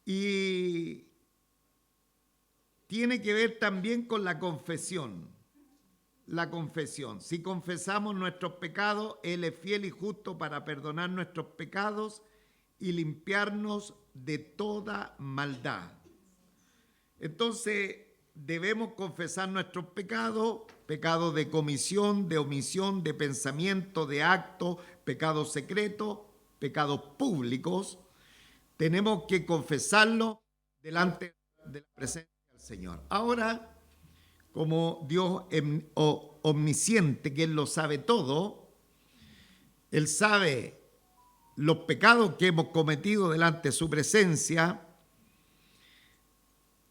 Y tiene que ver también con la confesión. La confesión. Si confesamos nuestros pecados, Él es fiel y justo para perdonar nuestros pecados y limpiarnos de toda maldad. Entonces, debemos confesar nuestros pecados, pecados de comisión, de omisión, de pensamiento, de acto, pecados secretos, pecados públicos. Tenemos que confesarlo delante de la presencia del Señor. Ahora, como Dios omnisciente, que Él lo sabe todo, Él sabe los pecados que hemos cometido delante de su presencia.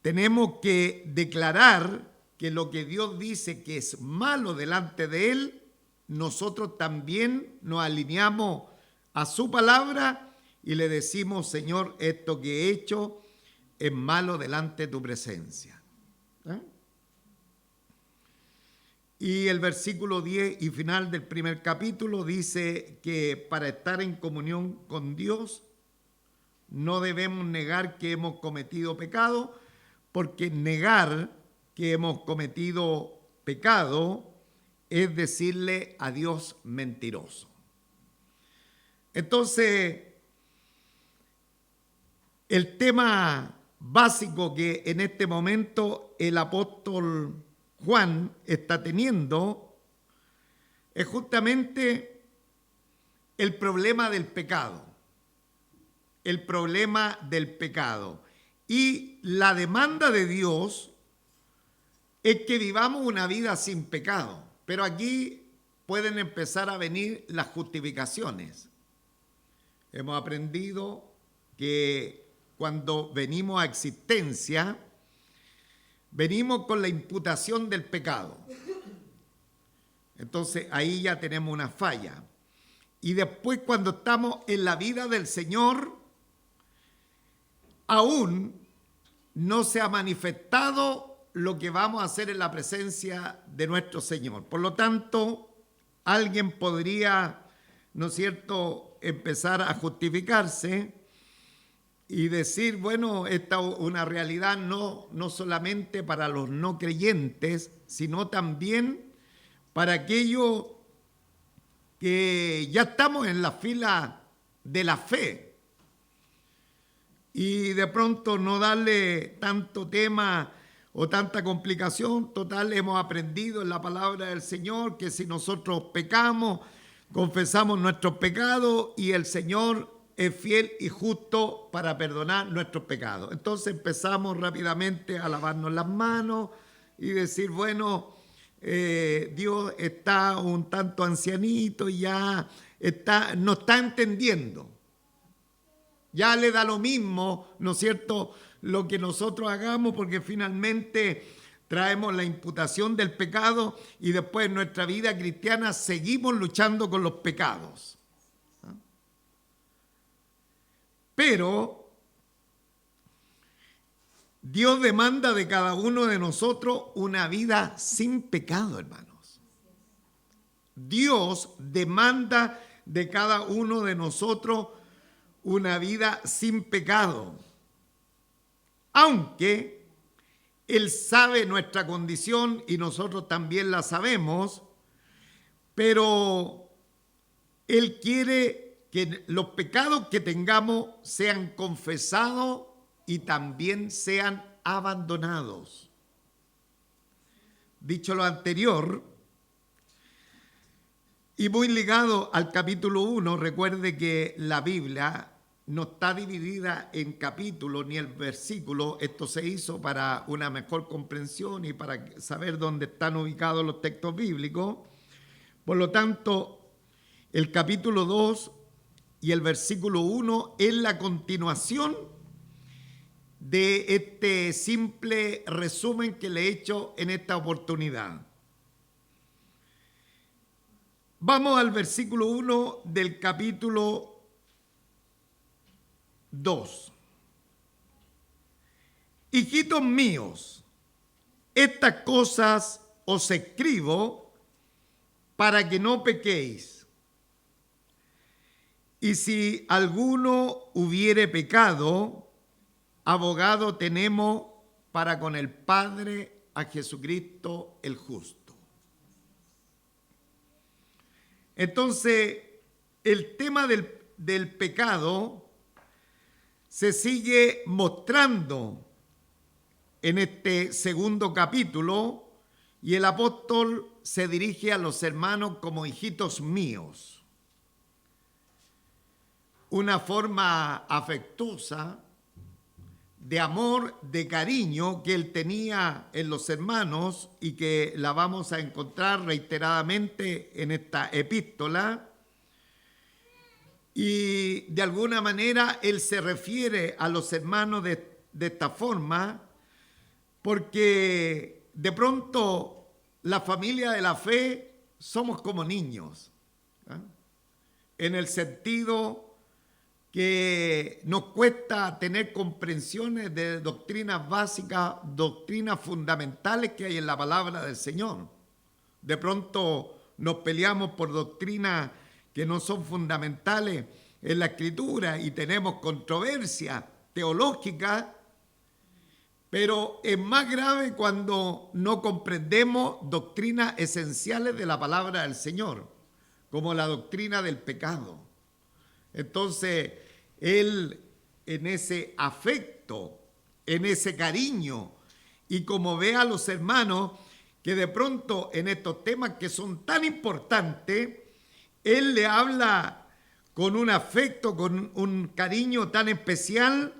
Tenemos que declarar que lo que Dios dice que es malo delante de Él, nosotros también nos alineamos a su palabra y le decimos: Señor, esto que he hecho es malo delante de tu presencia. Y el versículo 10 y final del primer capítulo dice que para estar en comunión con Dios no debemos negar que hemos cometido pecado, porque negar que hemos cometido pecado es decirle a Dios mentiroso. Entonces, el tema básico que en este momento el apóstol Juan está teniendo es justamente el problema del pecado. El problema del pecado. Y la demanda de Dios es que vivamos una vida sin pecado. Pero aquí pueden empezar a venir las justificaciones. Hemos aprendido que cuando venimos a existencia, venimos con la imputación del pecado. Entonces ahí ya tenemos una falla. Y después, cuando estamos en la vida del Señor, aún no se ha manifestado lo que vamos a hacer en la presencia de nuestro Señor. Por lo tanto, alguien podría, ¿no es cierto?, empezar a justificarse y decir: bueno, esta es una realidad no solamente para los no creyentes, sino también para aquellos que ya estamos en la fila de la fe. Y de pronto no darle tanto tema o tanta complicación. Total, hemos aprendido en la palabra del Señor que si nosotros pecamos, confesamos nuestros pecados y el Señor es fiel y justo para perdonar nuestros pecados. Entonces empezamos rápidamente a lavarnos las manos y decir: bueno, Dios está un tanto ancianito y ya no está entendiendo. Ya le da lo mismo, ¿no es cierto?, lo que nosotros hagamos, porque finalmente traemos la imputación del pecado y después en nuestra vida cristiana seguimos luchando con los pecados. Pero Dios demanda de cada uno de nosotros una vida sin pecado, hermanos. Dios demanda de cada uno de nosotros una vida sin pecado. Aunque Él sabe nuestra condición y nosotros también la sabemos, pero Él quiere que los pecados que tengamos sean confesados y también sean abandonados. Dicho lo anterior, y muy ligado al capítulo 1, recuerde que la Biblia no está dividida en capítulos ni el versículo. Esto se hizo para una mejor comprensión y para saber dónde están ubicados los textos bíblicos. Por lo tanto, el capítulo 2 y el versículo 1 es la continuación de este simple resumen que le he hecho en esta oportunidad. Vamos al versículo 1 del capítulo 2. Hijitos míos, estas cosas os escribo para que no pequéis. Y si alguno hubiere pecado, abogado tenemos para con el Padre, a Jesucristo el justo. Entonces, el tema del pecado se sigue mostrando en este segundo capítulo, y el apóstol se dirige a los hermanos como hijitos míos. Una forma afectuosa, de amor, de cariño que él tenía en los hermanos y que la vamos a encontrar reiteradamente en esta epístola. Y de alguna manera él se refiere a los hermanos de esta forma, porque de pronto la familia de la fe somos como niños, ¿eh? En el sentido que nos cuesta tener comprensiones de doctrinas básicas, doctrinas fundamentales que hay en la palabra del Señor. De pronto nos peleamos por doctrinas que no son fundamentales en la Escritura y tenemos controversia teológica, pero es más grave cuando no comprendemos doctrinas esenciales de la palabra del Señor, como la doctrina del pecado. Entonces, él en ese afecto, en ese cariño, y como ve a los hermanos que de pronto en estos temas que son tan importantes, él le habla con un afecto, con un cariño tan especial,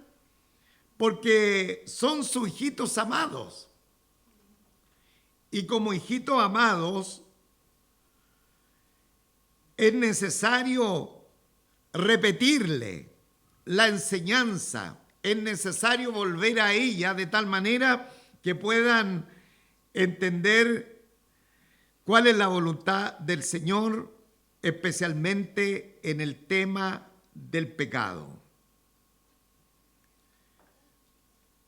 porque son sus hijitos amados. Y como hijitos amados, es necesario repetirle la enseñanza, es necesario volver a ella de tal manera que puedan entender cuál es la voluntad del Señor, especialmente en el tema del pecado.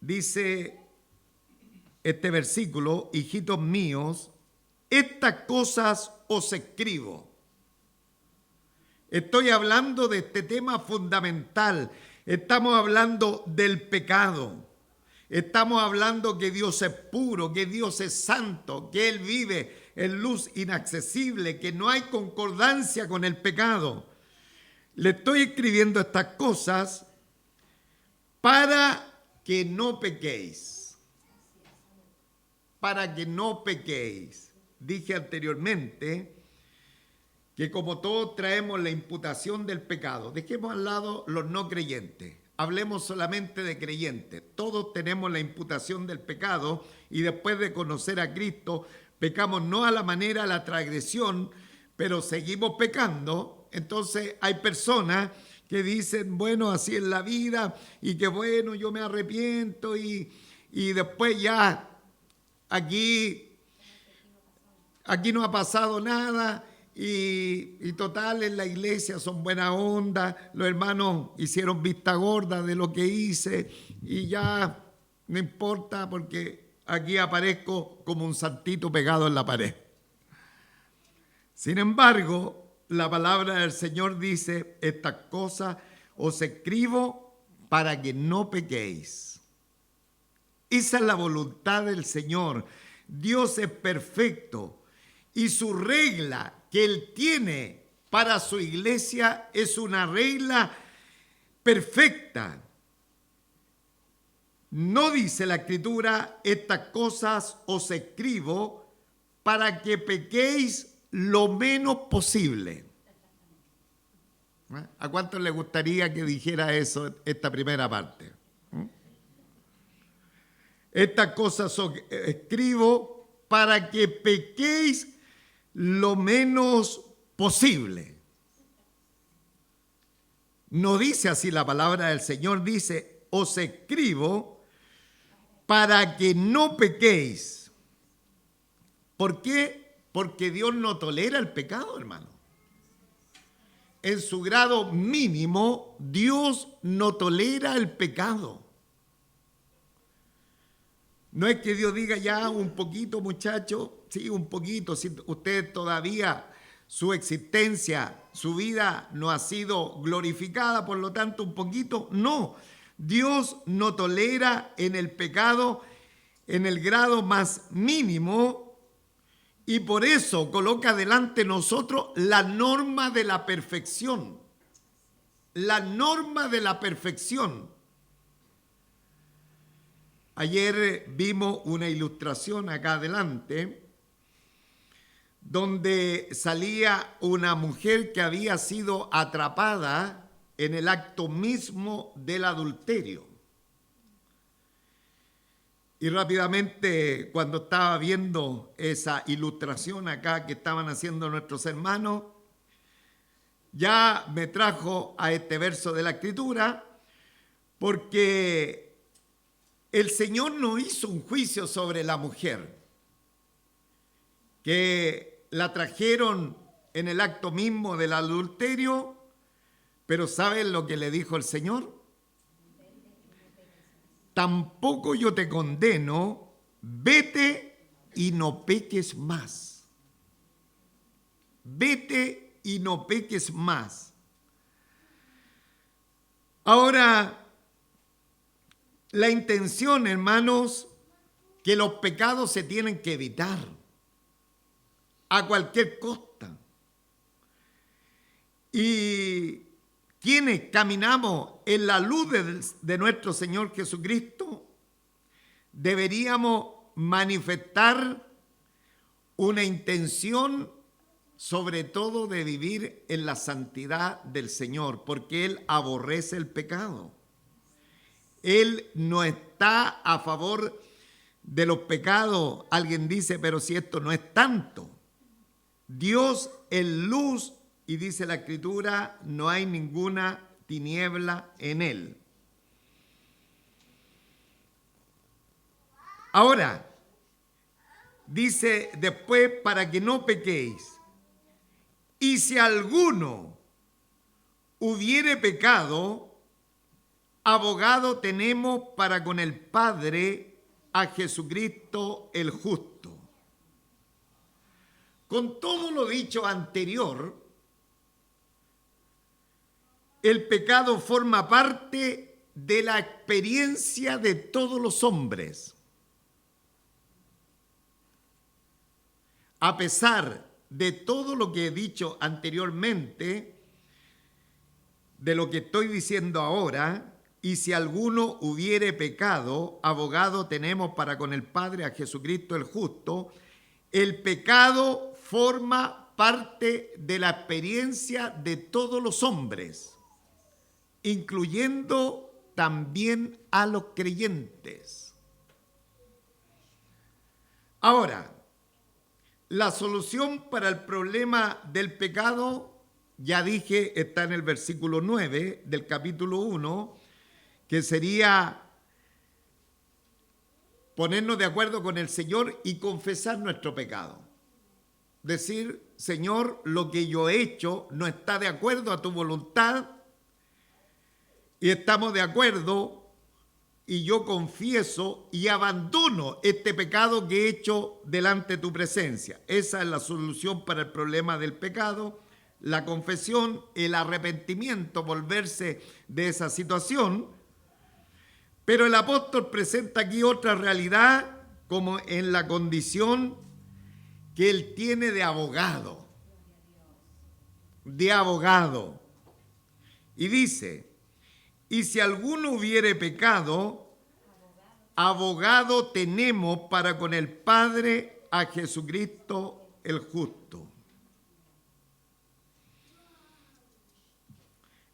Dice este versículo: hijitos míos, estas cosas os escribo. Estoy hablando de este tema fundamental. Estamos hablando del pecado. Estamos hablando que Dios es puro, que Dios es santo, que Él vive en luz inaccesible, que no hay concordancia con el pecado. Le estoy escribiendo estas cosas para que no pequéis. Para que no pequéis. Dije anteriormente que como todos traemos la imputación del pecado, dejemos al lado los no creyentes, hablemos solamente de creyentes. Todos tenemos la imputación del pecado y después de conocer a Cristo, pecamos no a la manera de la transgresión, pero seguimos pecando. Entonces hay personas que dicen, bueno, así es la vida y que bueno, yo me arrepiento y después ya aquí no ha pasado nada. Y total, en la iglesia son buena onda, los hermanos hicieron vista gorda de lo que hice y ya no importa porque aquí aparezco como un santito pegado en la pared. Sin embargo, la palabra del Señor dice, estas cosas os escribo para que no pequéis. Esa es la voluntad del Señor. Dios es perfecto y su regla que Él tiene para su iglesia es una regla perfecta. No dice la Escritura, estas cosas os escribo para que pequéis lo menos posible. ¿A cuántos les gustaría que dijera eso, esta primera parte? Estas cosas os escribo para que pequéis lo menos posible. No dice así la palabra del Señor, dice, os escribo para que no pequéis. ¿Por qué? Porque Dios no tolera el pecado, hermano. En su grado mínimo, Dios no tolera el pecado. No es que Dios diga ya un poquito, muchachos, sí, un poquito, si usted todavía, su existencia, su vida no ha sido glorificada, por lo tanto un poquito, no. Dios no tolera en el pecado en el grado más mínimo y por eso coloca delante de nosotros la norma de la perfección. La norma de la perfección. Ayer vimos una ilustración acá adelante donde salía una mujer que había sido atrapada en el acto mismo del adulterio. Y rápidamente, cuando estaba viendo esa ilustración acá que estaban haciendo nuestros hermanos, ya me trajo a este verso de la Escritura, porque el Señor no hizo un juicio sobre la mujer, que la trajeron en el acto mismo del adulterio, pero ¿saben lo que le dijo el Señor? Tampoco yo te condeno, vete y no peques más. Vete y no peques más. Ahora, la intención, hermanos, que los pecados se tienen que evitar a cualquier costa. Y quienes caminamos en la luz de nuestro Señor Jesucristo, deberíamos manifestar una intención sobre todo de vivir en la santidad del Señor, porque Él aborrece el pecado. Él no está a favor de los pecados. Alguien dice, pero si esto no es tanto. Dios es luz y dice la Escritura, no hay ninguna tiniebla en Él. Ahora, dice después, para que no pequéis. Y si alguno hubiere pecado, abogado tenemos para con el Padre a Jesucristo el justo. Con todo lo dicho anterior, el pecado forma parte de la experiencia de todos los hombres. A pesar de todo lo que he dicho anteriormente, de lo que estoy diciendo ahora, y si alguno hubiere pecado, abogado tenemos para con el Padre a Jesucristo el justo. El pecado forma parte de la experiencia de todos los hombres, incluyendo también a los creyentes. Ahora, la solución para el problema del pecado, ya dije, está en el versículo 9 del capítulo 1, que sería ponernos de acuerdo con el Señor y confesar nuestro pecado. Decir, Señor, lo que yo he hecho no está de acuerdo a tu voluntad y estamos de acuerdo y yo confieso y abandono este pecado que he hecho delante de tu presencia. Esa es la solución para el problema del pecado, la confesión, el arrepentimiento, volverse de esa situación. Pero el apóstol presenta aquí otra realidad, como en la condición que él tiene de abogado. De abogado. Y dice, y si alguno hubiere pecado, abogado tenemos para con el Padre a Jesucristo el justo.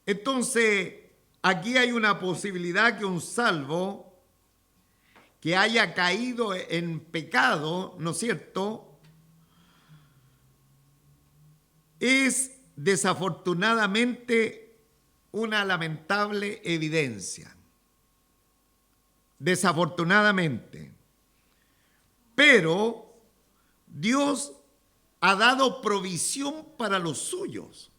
Entonces, aquí hay una posibilidad que un salvo que haya caído en pecado, ¿no es cierto?, es desafortunadamente una lamentable evidencia. Desafortunadamente. Pero Dios ha dado provisión para los suyos.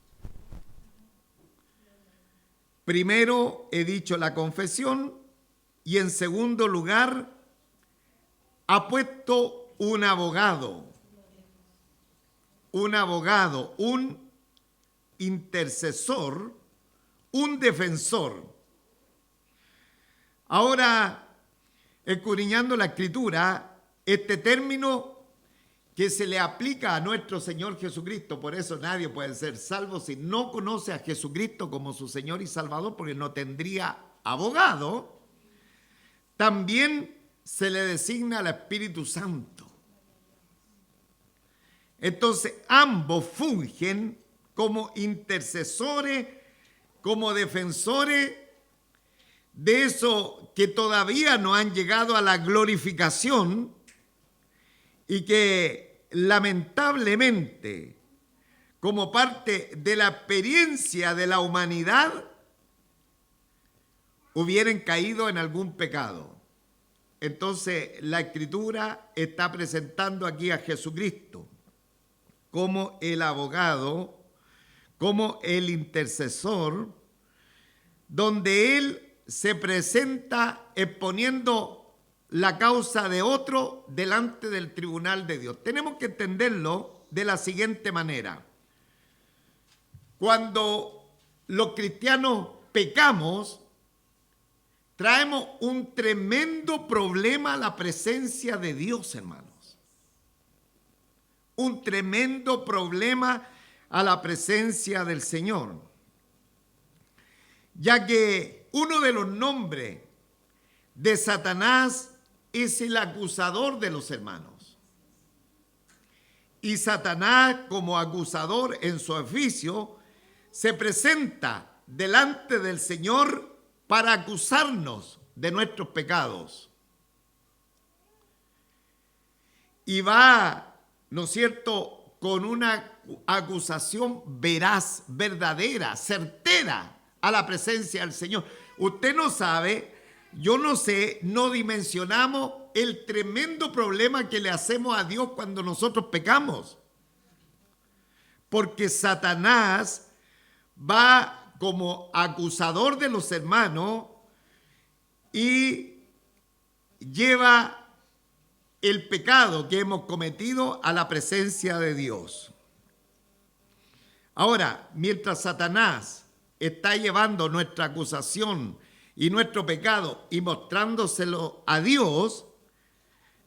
Primero he dicho la confesión y en segundo lugar ha puesto un abogado, un intercesor, un defensor. Ahora, escudriñando la Escritura, este término que se le aplica a nuestro Señor Jesucristo, por eso nadie puede ser salvo si no conoce a Jesucristo como su Señor y Salvador, porque no tendría abogado, también se le designa al Espíritu Santo. Entonces, ambos fungen como intercesores, como defensores de eso que todavía no han llegado a la glorificación y que lamentablemente, como parte de la experiencia de la humanidad, hubieran caído en algún pecado. Entonces, la Escritura está presentando aquí a Jesucristo como el abogado, como el intercesor, donde Él se presenta exponiendo la causa de otro delante del tribunal de Dios. Tenemos que entenderlo de la siguiente manera. Cuando los cristianos pecamos, traemos un tremendo problema a la presencia de Dios, hermanos. Un tremendo problema a la presencia del Señor. Ya que uno de los nombres de Satanás es el acusador de los hermanos. Y Satanás, como acusador en su oficio, se presenta delante del Señor para acusarnos de nuestros pecados. Y va, ¿no es cierto?, con una acusación veraz, verdadera, certera a la presencia del Señor. Usted no sabe, yo no sé, no dimensionamos el tremendo problema que le hacemos a Dios cuando nosotros pecamos. Porque Satanás va como acusador de los hermanos y lleva el pecado que hemos cometido a la presencia de Dios. Ahora, mientras Satanás está llevando nuestra acusación y nuestro pecado y mostrándoselo a Dios,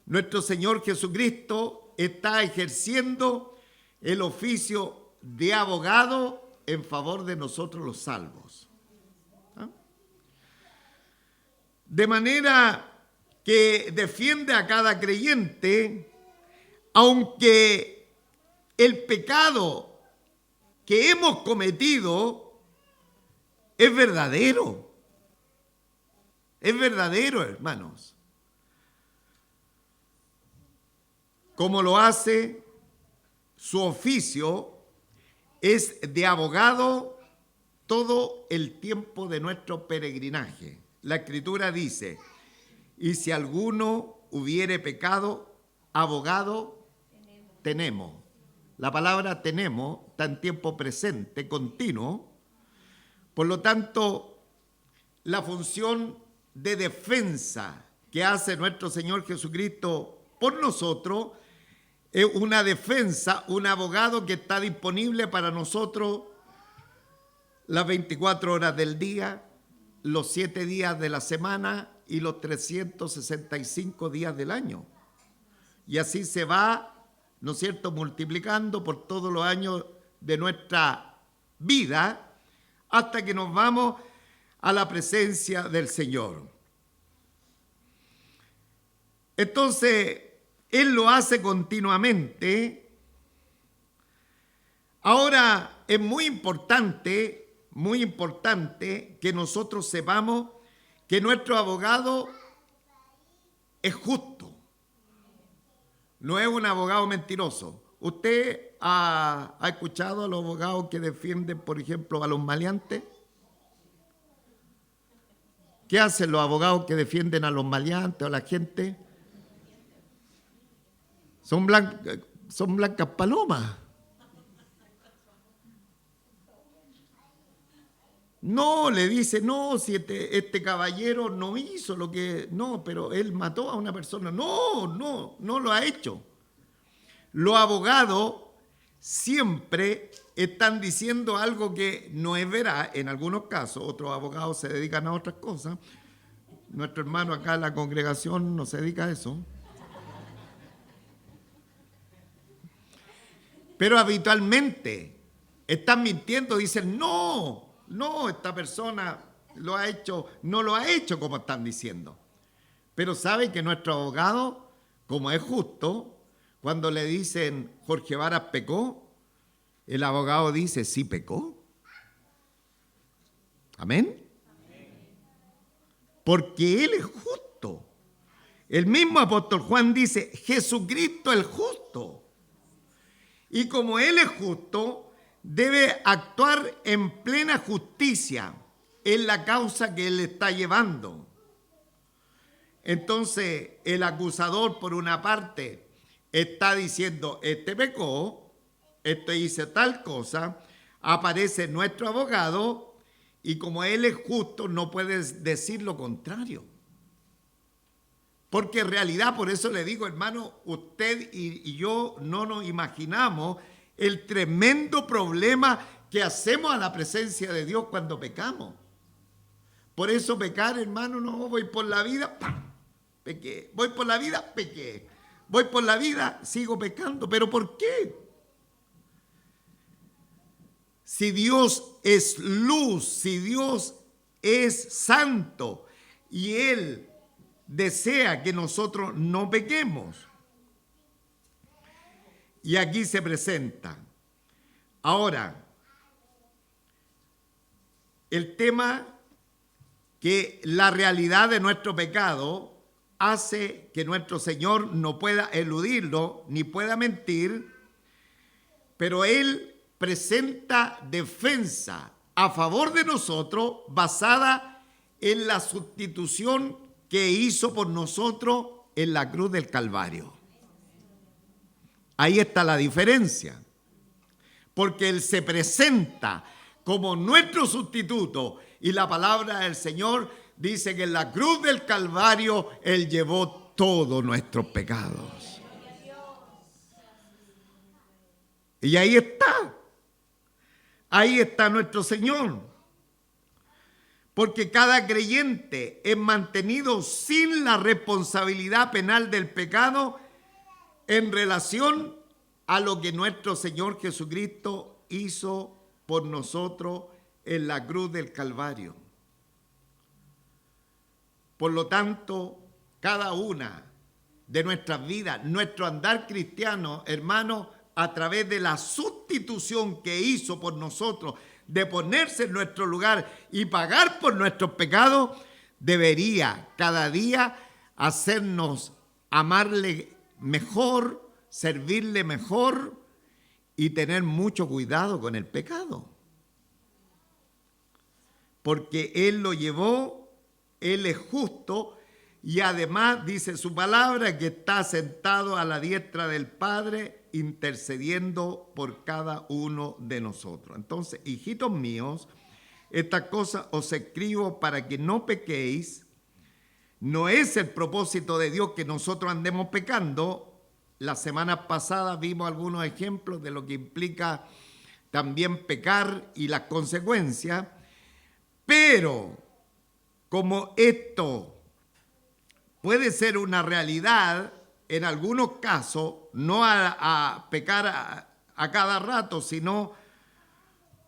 nuestro Señor Jesucristo está ejerciendo el oficio de abogado en favor de nosotros los salvos. ¿Ah? De manera que defiende a cada creyente, aunque el pecado que hemos cometido es verdadero. Es verdadero, hermanos. Como lo hace su oficio, es de abogado todo el tiempo de nuestro peregrinaje. La Escritura dice: y si alguno hubiere pecado, abogado tenemos. La palabra tenemos está en tiempo presente, continuo. Por lo tanto, la función de defensa que hace nuestro Señor Jesucristo por nosotros es una defensa, un abogado que está disponible para nosotros las 24 horas del día, los 7 días de la semana y los 365 días del año. Y así se va, ¿no es cierto?, multiplicando por todos los años de nuestra vida hasta que nos vamos a la presencia del Señor. Entonces, Él lo hace continuamente. Ahora, es muy importante que nosotros sepamos que nuestro abogado es justo, no es un abogado mentiroso. ¿Usted ha escuchado a los abogados que defienden, por ejemplo, a los maleantes? ¿Qué hacen los abogados que defienden a los maleantes o a la gente? Son blancas palomas. No, le dice, no, si este caballero no hizo lo que... No, pero él mató a una persona. No lo ha hecho. Los abogados siempre están diciendo algo que no es veraz, en algunos casos, otros abogados se dedican a otras cosas, Nuestro hermano acá en la congregación no se dedica a eso. Pero habitualmente están mintiendo, dicen, no, esta persona lo ha hecho, no lo ha hecho como están diciendo. Pero saben que nuestro abogado, como es justo, cuando le dicen Jorge Varas pecó, el abogado dice, sí pecó. Amén. Porque Él es justo. El mismo apóstol Juan dice, Jesucristo es justo. Y como Él es justo, debe actuar en plena justicia en la causa que Él está llevando. Entonces, el acusador, por una parte, está diciendo, este pecó, este hizo tal cosa, aparece nuestro abogado, y como Él es justo, no puedes decir lo contrario. Porque en realidad, por eso le digo, hermano, usted y yo no nos imaginamos el tremendo problema que hacemos a la presencia de Dios cuando pecamos. Por eso pecar, hermano, no voy por la vida, ¡pam!, pequé. Voy por la vida, pequé. Voy por la vida, sigo pecando. ¿Pero por qué? Si Dios es luz, si Dios es santo y Él desea que nosotros no pequemos. Y aquí se presenta. Ahora, el tema que la realidad de nuestro pecado hace que nuestro Señor no pueda eludirlo ni pueda mentir, pero Él presenta defensa a favor de nosotros basada en la sustitución que hizo por nosotros en la cruz del Calvario. Ahí está la diferencia, porque Él se presenta como nuestro sustituto y la palabra del Señor dice que en la cruz del Calvario Él llevó todos nuestros pecados. Y ahí está nuestro Señor. Porque cada creyente es mantenido sin la responsabilidad penal del pecado en relación a lo que nuestro Señor Jesucristo hizo por nosotros en la cruz del Calvario. Por lo tanto, cada una de nuestras vidas, nuestro andar cristiano, hermano, a través de la sustitución que hizo por nosotros, de ponerse en nuestro lugar y pagar por nuestros pecados, debería cada día hacernos amarle mejor, servirle mejor y tener mucho cuidado con el pecado. Porque Él lo llevó, Él es justo y además dice su palabra que está sentado a la diestra del Padre intercediendo por cada uno de nosotros. Entonces, hijitos míos, estas cosas os escribo para que no pequéis. No es el propósito de Dios que nosotros andemos pecando. La semana pasada vimos algunos ejemplos de lo que implica también pecar y las consecuencias. Pero como esto puede ser una realidad, en algunos casos, no a pecar a cada rato, sino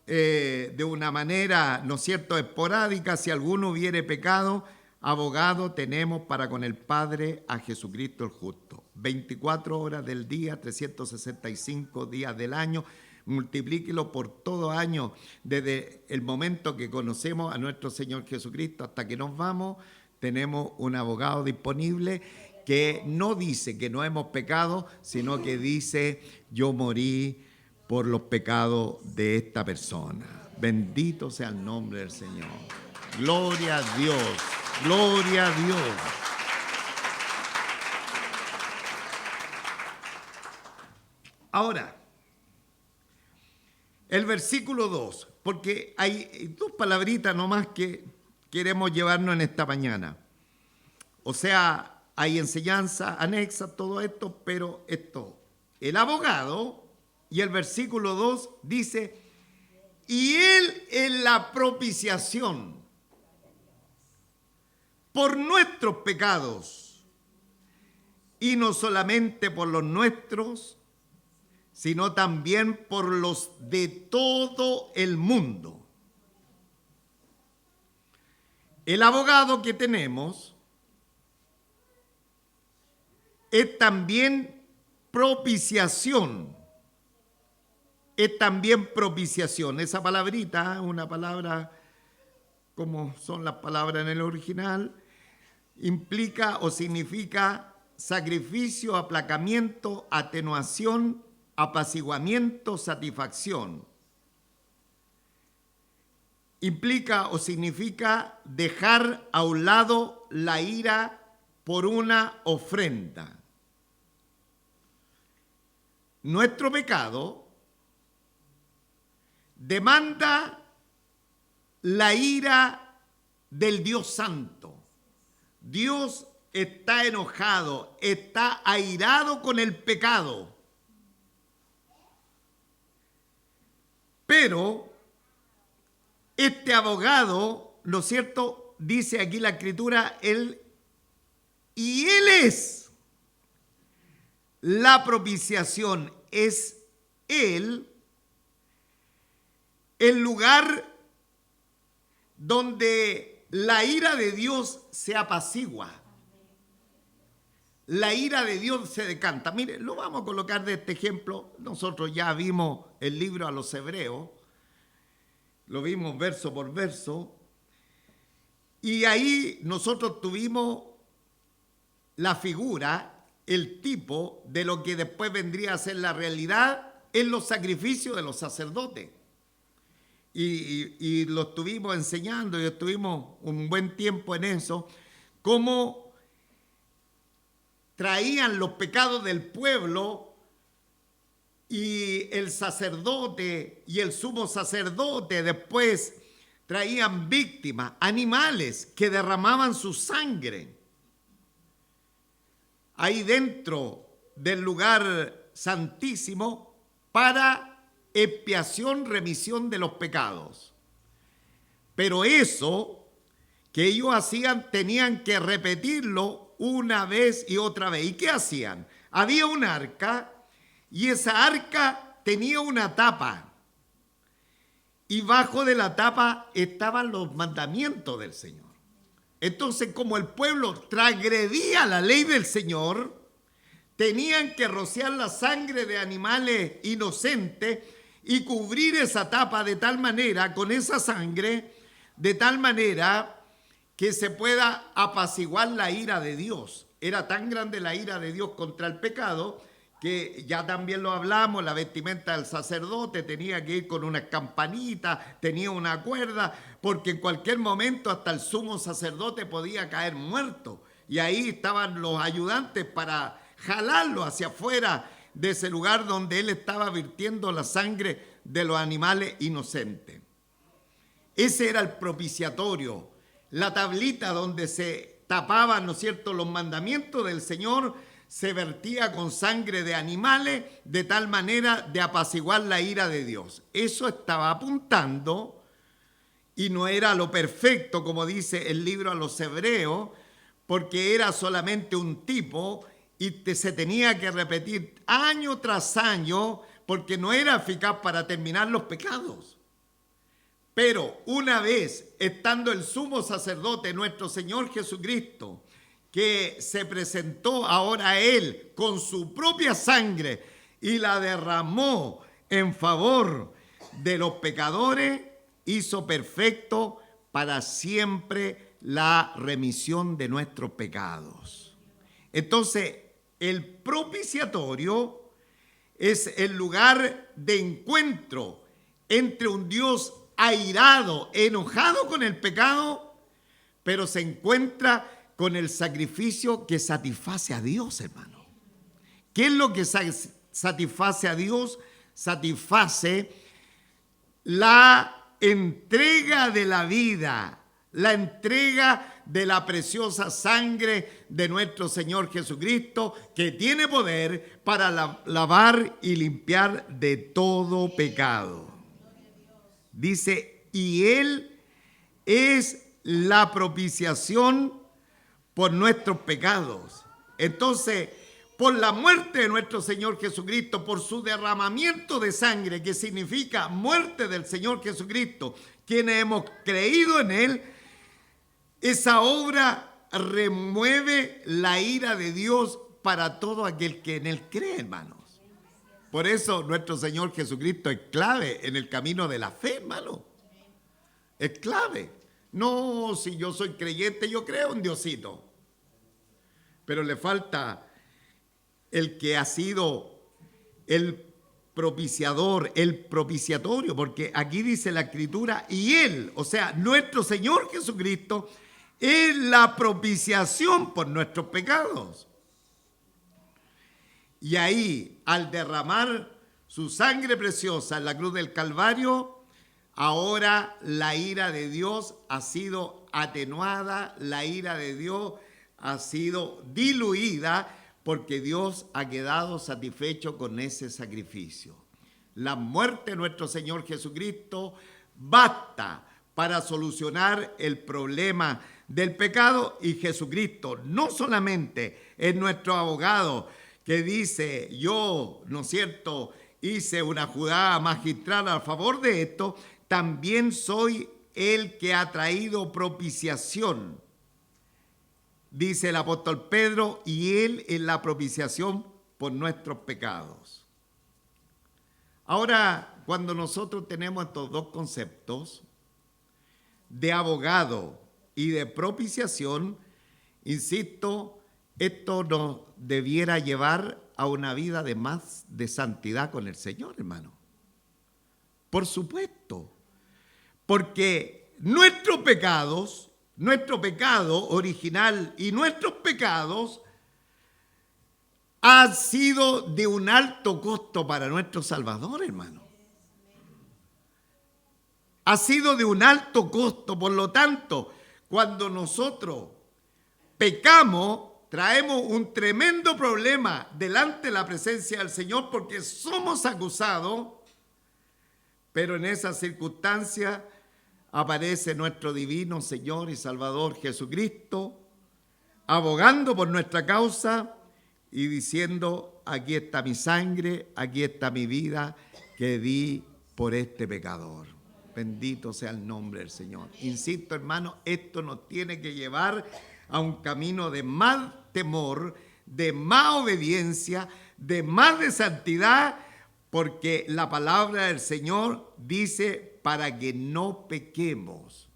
de una manera, ¿no es cierto?, esporádica. Si alguno hubiere pecado, abogado tenemos para con el Padre a Jesucristo el justo. 24 horas del día, 365 días del año, multiplíquelo por todo año, desde el momento que conocemos a nuestro Señor Jesucristo hasta que nos vamos, tenemos un abogado disponible que no dice que no hemos pecado, sino que dice, yo morí por los pecados de esta persona. Bendito sea el nombre del Señor. Gloria a Dios, gloria a Dios. Ahora, el versículo 2, porque hay dos palabritas nomás que queremos llevarnos en esta mañana. O sea, hay enseñanza anexa, todo esto, pero el abogado, y el versículo 2 dice, y Él en la propiciación. por nuestros pecados, y no solamente por los nuestros, sino también por los de todo el mundo. El abogado que tenemos es también propiciación. Es también propiciación. Esa palabrita, una palabra como son las palabras en el original, implica o significa sacrificio, aplacamiento, atenuación, apaciguamiento, satisfacción. Implica o significa dejar a un lado la ira por una ofrenda. Nuestro pecado demanda la ira del Dios Santo. Dios está enojado, está airado con el pecado. Pero este abogado, ¿no es cierto? Dice aquí la Escritura, Él es la propiciación, es Él el lugar donde la ira de Dios se apacigua. La ira de Dios se decanta. Mire, lo vamos a colocar de este ejemplo. Nosotros ya vimos el libro a los Hebreos. Lo vimos verso por verso. Y ahí nosotros tuvimos la figura, el tipo de lo que después vendría a ser la realidad en los sacrificios de los sacerdotes. Y lo estuvimos enseñando y estuvimos un buen tiempo en eso, cómo traían los pecados del pueblo y el sacerdote y el sumo sacerdote después traían víctimas, animales que derramaban su sangre ahí dentro del lugar santísimo para expiación, remisión de los pecados. Pero eso que ellos hacían tenían que repetirlo una vez y otra vez. ¿Y qué hacían? Había un arca y esa arca tenía una tapa. Y bajo de la tapa estaban los mandamientos del Señor. Entonces, como el pueblo transgredía la ley del Señor, tenían que rociar la sangre de animales inocentes y cubrir esa tapa de tal manera, con esa sangre, de tal manera que se pueda apaciguar la ira de Dios. Era tan grande la ira de Dios contra el pecado que ya también lo hablamos, la vestimenta del sacerdote tenía que ir con unas campanitas, tenía una cuerda, porque en cualquier momento hasta el sumo sacerdote podía caer muerto. Y ahí estaban los ayudantes para jalarlo hacia afuera de ese lugar donde él estaba virtiendo la sangre de los animales inocentes. Ese era el propiciatorio, la tablita donde se tapaban, ¿no es cierto?, los mandamientos del Señor, se vertía con sangre de animales de tal manera de apaciguar la ira de Dios. Eso estaba apuntando, y no era lo perfecto, como dice el libro a los Hebreos, porque era solamente un tipo y se tenía que repetir año tras año porque no era eficaz para terminar los pecados. Pero una vez estando el sumo sacerdote, nuestro Señor Jesucristo, que se presentó ahora a Él con su propia sangre y la derramó en favor de los pecadores, hizo perfecto para siempre la remisión de nuestros pecados. Entonces, el propiciatorio es el lugar de encuentro entre un Dios airado, enojado con el pecado, pero se encuentra con el sacrificio que satisface a Dios, hermano. ¿Qué es lo que satisface a Dios? Satisface la entrega de la vida, la entrega de la preciosa sangre de nuestro Señor Jesucristo, que tiene poder para lavar y limpiar de todo pecado. Dice, y Él es la propiciación por nuestros pecados. Entonces, por la muerte de nuestro Señor Jesucristo, por su derramamiento de sangre, que significa muerte del Señor Jesucristo, quienes hemos creído en Él, esa obra remueve la ira de Dios para todo aquel que en Él cree, hermanos. Por eso nuestro Señor Jesucristo es clave en el camino de la fe, hermano. Es clave. No, si yo soy creyente, yo creo en Diosito. Pero le falta el que ha sido el propiciador, el propiciatorio, porque aquí dice la Escritura, y Él, o sea, nuestro Señor Jesucristo, es la propiciación por nuestros pecados. Y ahí, al derramar su sangre preciosa en la cruz del Calvario, ahora la ira de Dios ha sido atenuada, la ira de Dios ha sido diluida, porque Dios ha quedado satisfecho con ese sacrificio. La muerte de nuestro Señor Jesucristo basta para solucionar el problema del pecado, y Jesucristo no solamente es nuestro abogado que dice, yo, ¿no es cierto?, hice una jugada magistral a favor de esto, también soy el que ha traído propiciación. Dice el apóstol Pedro, y Él es la propiciación por nuestros pecados. Ahora, cuando nosotros tenemos estos dos conceptos, de abogado y de propiciación, insisto, esto nos debiera llevar a una vida de más de santidad con el Señor, hermano. Por supuesto, porque nuestro pecado original y nuestros pecados han sido de un alto costo para nuestro Salvador, hermano. Ha sido de un alto costo, por lo tanto, cuando nosotros pecamos, traemos un tremendo problema delante de la presencia del Señor, porque somos acusados, pero en esa circunstancia aparece nuestro divino Señor y Salvador Jesucristo, abogando por nuestra causa y diciendo, aquí está mi sangre, aquí está mi vida que di por este pecador. Bendito sea el nombre del Señor. Insisto, hermano, esto nos tiene que llevar a un camino de más temor, de más obediencia, de más de santidad, porque la palabra del Señor dice, para que no pequemos,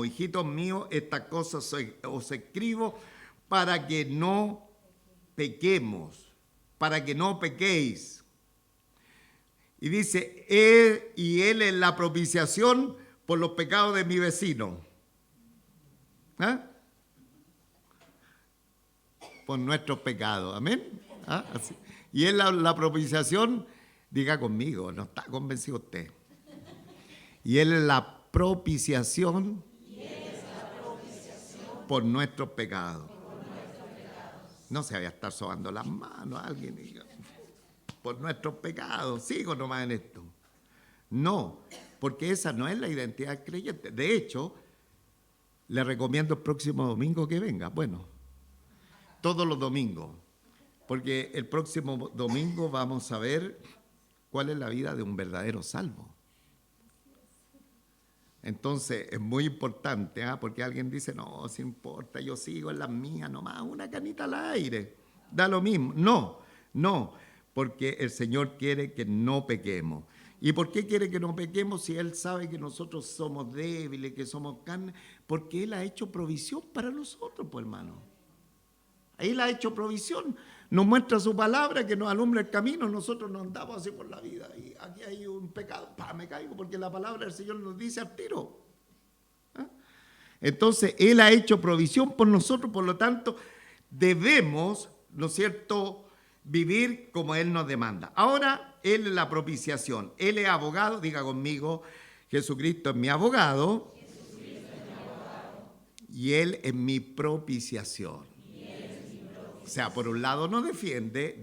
hijitos míos, estas cosas os escribo para que no pequemos, para que no pequéis. Y dice, Él es la propiciación por los pecados de mi vecino. ¿Ah? Por nuestros pecados, amén. ¿Ah? Así. Y Él la propiciación, diga conmigo, no está convencido usted. Y Él es la propiciación, por nuestros pecados. No se vaya a estar sobando las manos a alguien y diga, por nuestros pecados, sigo nomás en esto. No, porque esa no es la identidad del creyente. De hecho, le recomiendo el próximo domingo que venga. Bueno, todos los domingos, porque el próximo domingo vamos a ver cuál es la vida de un verdadero salvo. Entonces, es muy importante, porque alguien dice, no, si importa, yo sigo en las mías nomás, una canita al aire, da lo mismo. No, porque el Señor quiere que no pequemos. ¿Y por qué quiere que no pequemos si Él sabe que nosotros somos débiles, que somos carne? Porque Él ha hecho provisión para nosotros, pues, hermano. Él ha hecho provisión. Nos muestra su palabra que nos alumbra el camino. Nosotros no andamos así por la vida. Y aquí hay un pecado, me caigo, porque la palabra del Señor nos dice al tiro. ¿Ah? Entonces, Él ha hecho provisión por nosotros, por lo tanto, debemos, ¿no es cierto?, vivir como Él nos demanda. Ahora, Él es la propiciación. Él es abogado, diga conmigo, Jesucristo es mi abogado, y Él es mi propiciación. O sea, por un lado nos defiende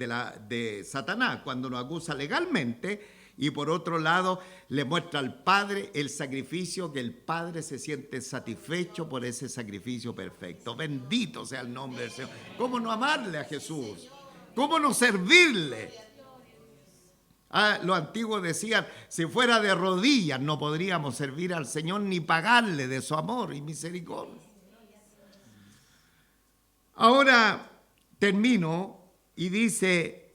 de Satanás cuando nos acusa legalmente, y por otro lado le muestra al Padre el sacrificio, que el Padre se siente satisfecho por ese sacrificio perfecto. Bendito sea el nombre del Señor. ¿Cómo no amarle a Jesús? ¿Cómo no servirle? Los antiguos decían, si fuera de rodillas no podríamos servir al Señor ni pagarle de su amor y misericordia. Ahora termino y dice,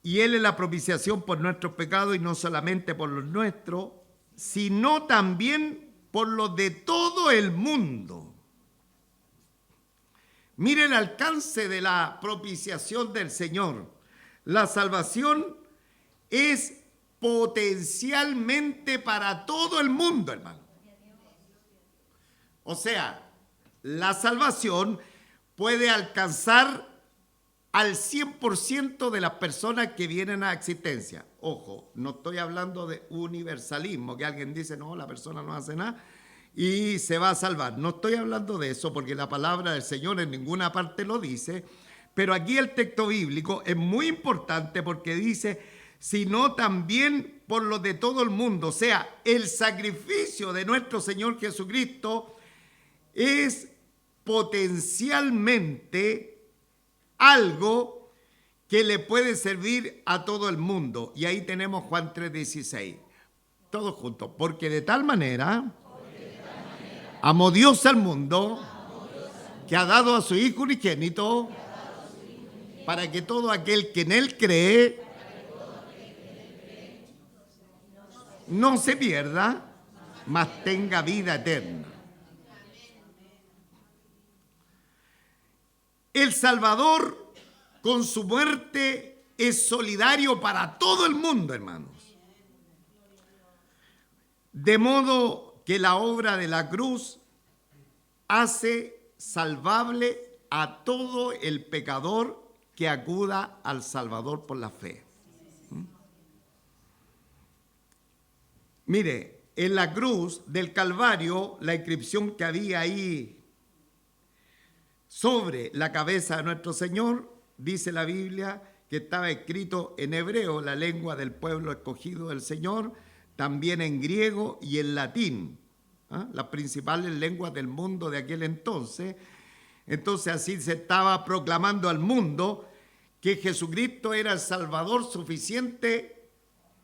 y Él es la propiciación por nuestros pecados, y no solamente por los nuestros, sino también por los de todo el mundo. Mire el alcance de la propiciación del Señor. La salvación es potencialmente para todo el mundo, hermano. O sea, la salvación puede alcanzar al 100% de las personas que vienen a existencia. Ojo, no estoy hablando de universalismo, que alguien dice, no, la persona no hace nada y se va a salvar. No estoy hablando de eso porque la palabra del Señor en ninguna parte lo dice, pero aquí el texto bíblico es muy importante porque dice, sino también por los de todo el mundo. O sea, el sacrificio de nuestro Señor Jesucristo es potencialmente algo que le puede servir a todo el mundo. Y ahí tenemos Juan 3:16. Todos juntos. Porque de tal manera amó Dios al mundo que ha dado a su Hijo unigénito para que todo aquel que en Él cree no se pierda, mas tenga vida eterna. El Salvador, con su muerte, es solidario para todo el mundo, hermanos. De modo que la obra de la cruz hace salvable a todo el pecador que acuda al Salvador por la fe. Mire, en la cruz del Calvario, la inscripción que había ahí sobre la cabeza de nuestro Señor, dice la Biblia que estaba escrito en hebreo, la lengua del pueblo escogido del Señor, también en griego y en latín, las principales lenguas del mundo de aquel entonces. Entonces así se estaba proclamando al mundo que Jesucristo era el Salvador suficiente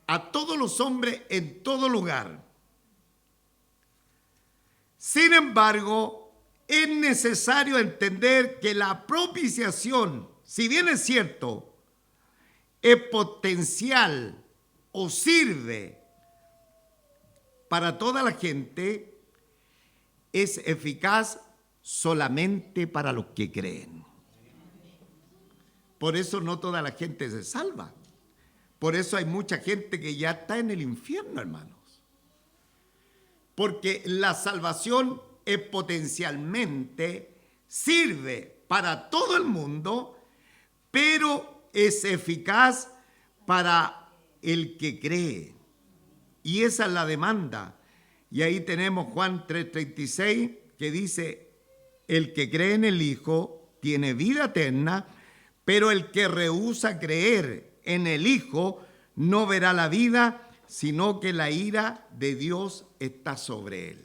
a todos los hombres en todo lugar. Sin embargo, es necesario entender que la propiciación, si bien es cierto, es potencial o sirve para toda la gente, es eficaz solamente para los que creen. Por eso no toda la gente se salva. Por eso hay mucha gente que ya está en el infierno, hermanos. Porque la salvación es potencialmente, sirve para todo el mundo, pero es eficaz para el que cree. Y esa es la demanda. Y ahí tenemos Juan 3:36 que dice, el que cree en el Hijo tiene vida eterna, pero el que rehúsa creer en el Hijo no verá la vida, sino que la ira de Dios está sobre él.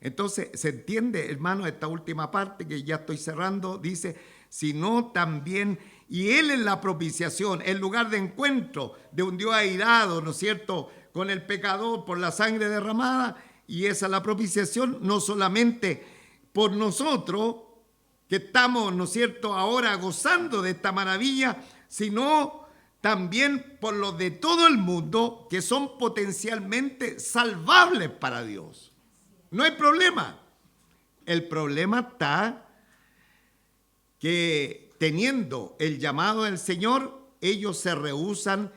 Entonces, ¿se entiende, hermano, esta última parte que ya estoy cerrando? Dice, sino también, y Él es la propiciación, el lugar de encuentro de un Dios airado, ¿no es cierto?, con el pecador por la sangre derramada, y esa es la propiciación, no solamente por nosotros, que estamos, ¿no es cierto?, ahora gozando de esta maravilla, sino también por los de todo el mundo que son potencialmente salvables para Dios. No hay problema. El problema está que teniendo el llamado del Señor, ellos se rehúsan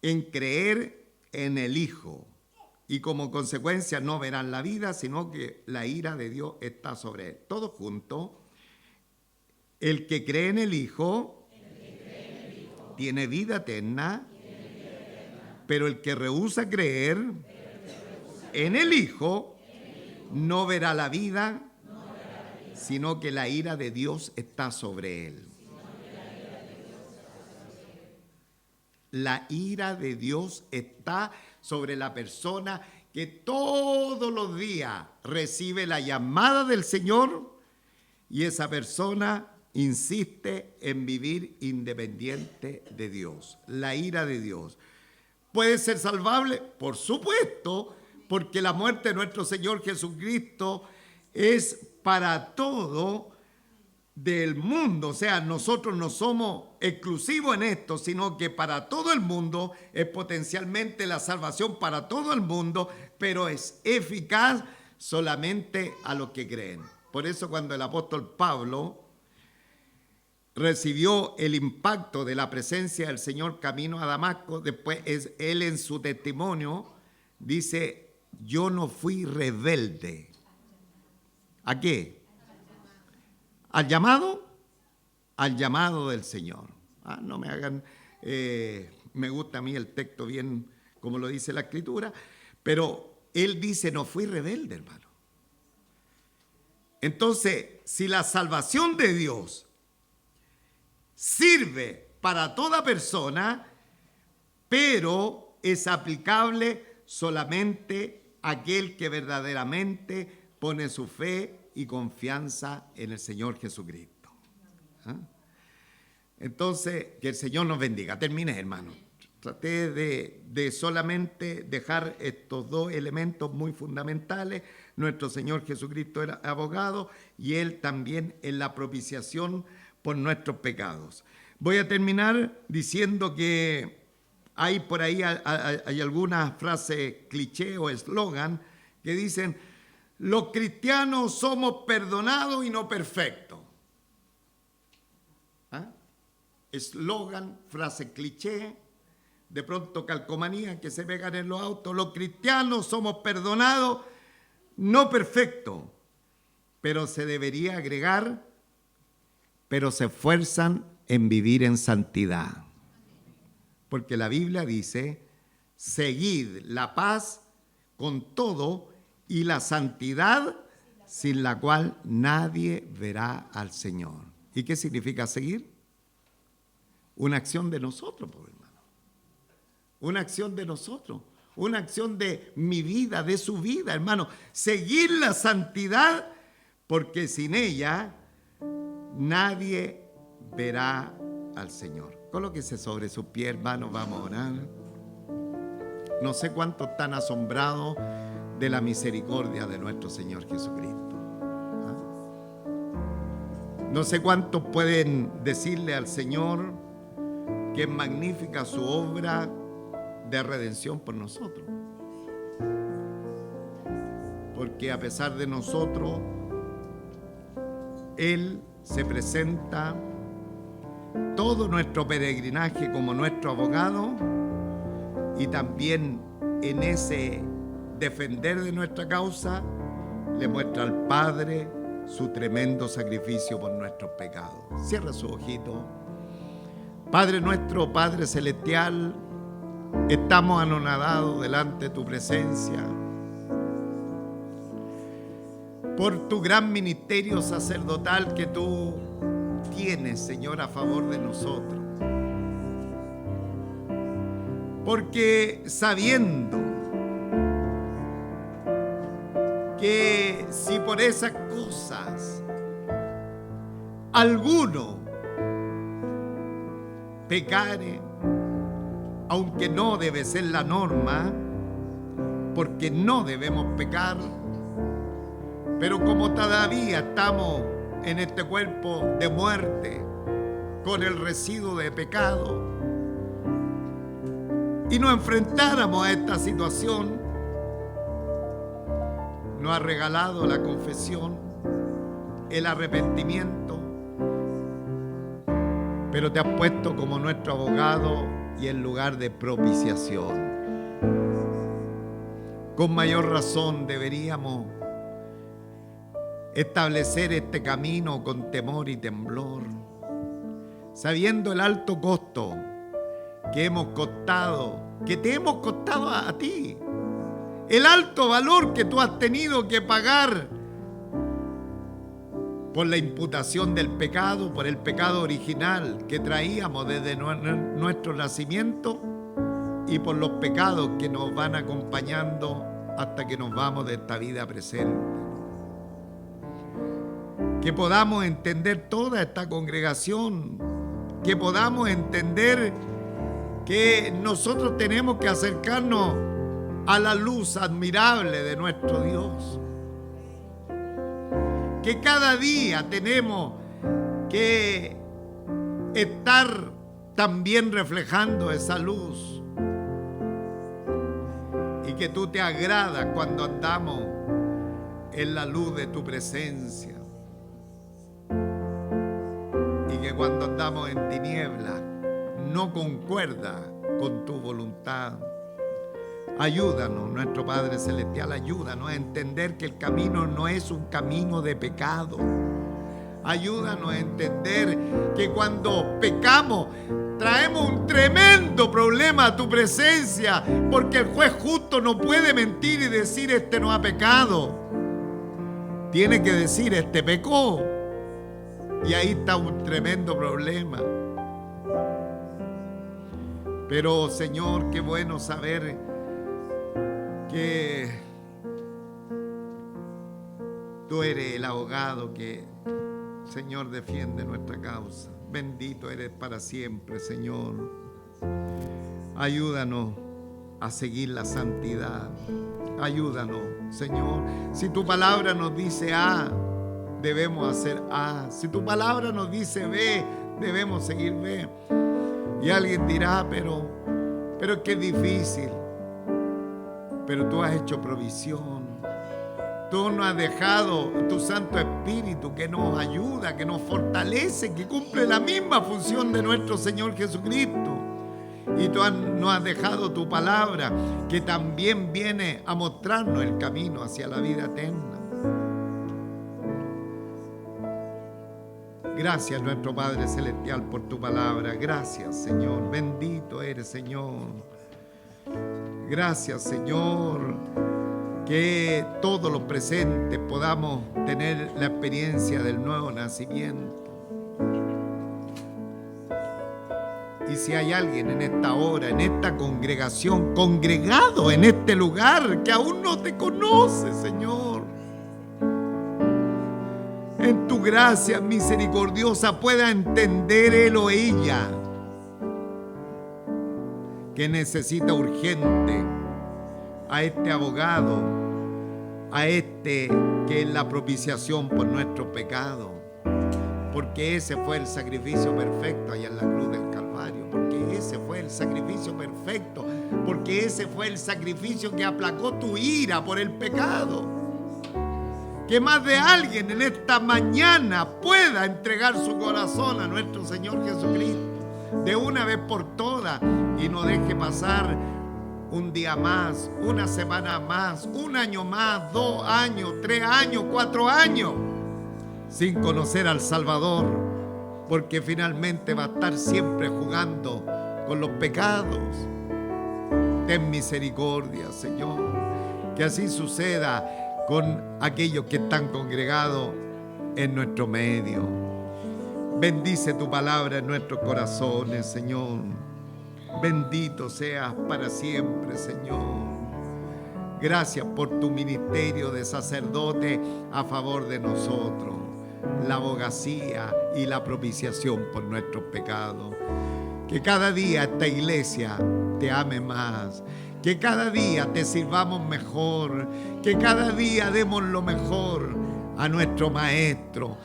en creer en el Hijo. Y como consecuencia no verán la vida, sino que la ira de Dios está sobre él. Todos juntos. El que cree en el Hijo, tiene vida eterna, pero el que rehúsa creer en el Hijo no verá la vida, sino que la ira de Dios está sobre él. La ira de Dios está sobre la persona que todos los días recibe la llamada del Señor y esa persona insiste en vivir independiente de Dios. La ira de Dios. ¿Puede ser salvable? Por supuesto, porque la muerte de nuestro Señor Jesucristo es para todo del mundo. O sea, nosotros no somos exclusivos en esto, sino que para todo el mundo es potencialmente la salvación para todo el mundo, pero es eficaz solamente a los que creen. Por eso cuando el apóstol Pablo recibió el impacto de la presencia del Señor camino a Damasco, después él en su testimonio dice, yo no fui rebelde. ¿A qué? ¿Al llamado? Al llamado del Señor. No me hagan, me gusta a mí el texto bien como lo dice la Escritura, pero él dice, no fui rebelde, hermano. Entonces, si la salvación de Dios sirve para toda persona, pero es aplicable solamente a aquel que verdaderamente pone su fe y confianza en el Señor Jesucristo. Entonces, que el Señor nos bendiga. Terminé, hermano. Traté de solamente dejar estos dos elementos muy fundamentales. Nuestro Señor Jesucristo era abogado y Él también en la propiciación por nuestros pecados. Voy a terminar diciendo que hay por ahí hay algunas frases cliché o eslogan que dicen, los cristianos somos perdonados y no perfectos. Eslogan, frase cliché, de pronto calcomanía que se pegan en los autos. Los cristianos somos perdonados, no perfectos, pero se debería agregar, pero se esfuerzan en vivir en santidad. Porque la Biblia dice, seguid la paz con todo y la santidad sin la cual nadie verá al Señor. ¿Y qué significa seguir? Una acción de nosotros, pues, hermano. Una acción de nosotros. Una acción de mi vida, de su vida, hermano. Seguir la santidad, porque sin ella nadie verá al Señor. Colóquese sobre sus pies, hermano, vamos a orar. No sé cuántos están asombrados de la misericordia de nuestro Señor Jesucristo. No sé cuántos pueden decirle al Señor que es magnífica su obra de redención por nosotros. Porque a pesar de nosotros, Él se presenta todo nuestro peregrinaje como nuestro abogado y también en ese defender de nuestra causa le muestra al Padre su tremendo sacrificio por nuestros pecados. Cierra su ojito. Padre nuestro, Padre celestial, estamos anonadados delante de tu presencia por tu gran ministerio sacerdotal que tú tienes, Señor, a favor de nosotros. Porque sabiendo que si por esas cosas alguno pecare, aunque no debe ser la norma, porque no debemos pecar, pero como todavía estamos en este cuerpo de muerte, con el residuo de pecado, y nos enfrentáramos a esta situación, nos ha regalado la confesión, el arrepentimiento, pero te has puesto como nuestro abogado y en lugar de propiciación. Con mayor razón deberíamos establecer este camino con temor y temblor, sabiendo el alto costo que hemos costado, que te hemos costado a ti, el alto valor que tú has tenido que pagar por la imputación del pecado, por el pecado original que traíamos desde nuestro nacimiento y por los pecados que nos van acompañando hasta que nos vamos de esta vida presente. Que podamos entender toda esta congregación, que podamos entender que nosotros tenemos que acercarnos a la luz admirable de nuestro Dios. Que cada día tenemos que estar también reflejando esa luz. Y que tú te agradas cuando andamos en la luz de tu presencia. Y que cuando andamos en tinieblas no concuerda con tu voluntad. Ayúdanos, nuestro Padre Celestial, ayúdanos a entender que el camino no es un camino de pecado. Ayúdanos a entender que cuando pecamos traemos un tremendo problema a tu presencia, porque el juez justo no puede mentir y decir este no ha pecado. Tiene que decir este pecó. Y ahí está un tremendo problema. Pero Señor, qué bueno saber que tú eres el abogado que, Señor, defiende nuestra causa. Bendito eres para siempre, Señor. Ayúdanos a seguir la santidad. Ayúdanos, Señor. Si tu palabra nos dice A, debemos hacer A. Si tu palabra nos dice B, debemos seguir B. Y alguien dirá, pero es que es difícil. Pero tú has hecho provisión. Tú nos has dejado tu Santo Espíritu que nos ayuda, que nos fortalece, que cumple la misma función de nuestro Señor Jesucristo. Y tú nos has dejado tu palabra que también viene a mostrarnos el camino hacia la vida eterna. Gracias, nuestro Padre Celestial, por tu palabra. Gracias, Señor. Bendito eres, Señor. Gracias, Señor, que todos los presentes podamos tener la experiencia del nuevo nacimiento. Y si hay alguien en esta hora, en esta congregación, congregado en este lugar, que aún no te conoce, Señor, en tu gracia misericordiosa pueda entender él o ella que necesita urgente a este abogado, a este que es la propiciación por nuestros pecados, porque ese fue el sacrificio perfecto allá en la cruz del Calvario, porque ese fue el sacrificio perfecto, porque ese fue el sacrificio que aplacó tu ira por el pecado. Que más de alguien en esta mañana pueda entregar su corazón a nuestro Señor Jesucristo de una vez por todas y no deje pasar un día más, una semana más, un año más, 2 años, 3 años, 4 años sin conocer al Salvador, porque finalmente va a estar siempre jugando con los pecados. Ten misericordia, Señor, que así suceda con aquellos que están congregados en nuestro medio. Bendice tu palabra en nuestros corazones, Señor. Bendito seas para siempre, Señor. Gracias por tu ministerio de sacerdote a favor de nosotros, la abogacía y la propiciación por nuestros pecados. Que cada día esta iglesia te ame más, que cada día te sirvamos mejor, que cada día demos lo mejor a nuestro Maestro,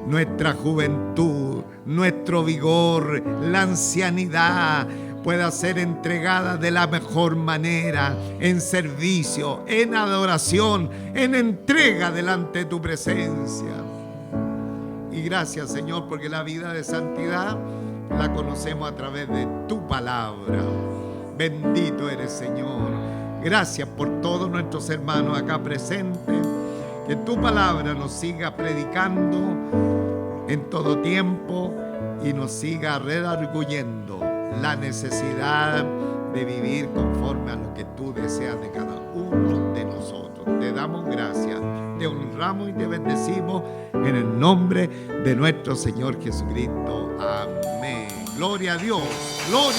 nuestra juventud, nuestro vigor, la ancianidad pueda ser entregada de la mejor manera, en servicio, en adoración, en entrega delante de tu presencia. Y gracias, Señor, porque la vida de santidad la conocemos a través de tu palabra. Bendito eres, Señor. Gracias por todos nuestros hermanos acá presentes. Que tu palabra nos siga predicando en todo tiempo y nos siga redarguyendo la necesidad de vivir conforme a lo que tú deseas de cada uno de nosotros. Te damos gracias te honramos y te bendecimos en el nombre de nuestro Señor Jesucristo. Amén. Gloria a Dios. Gloria.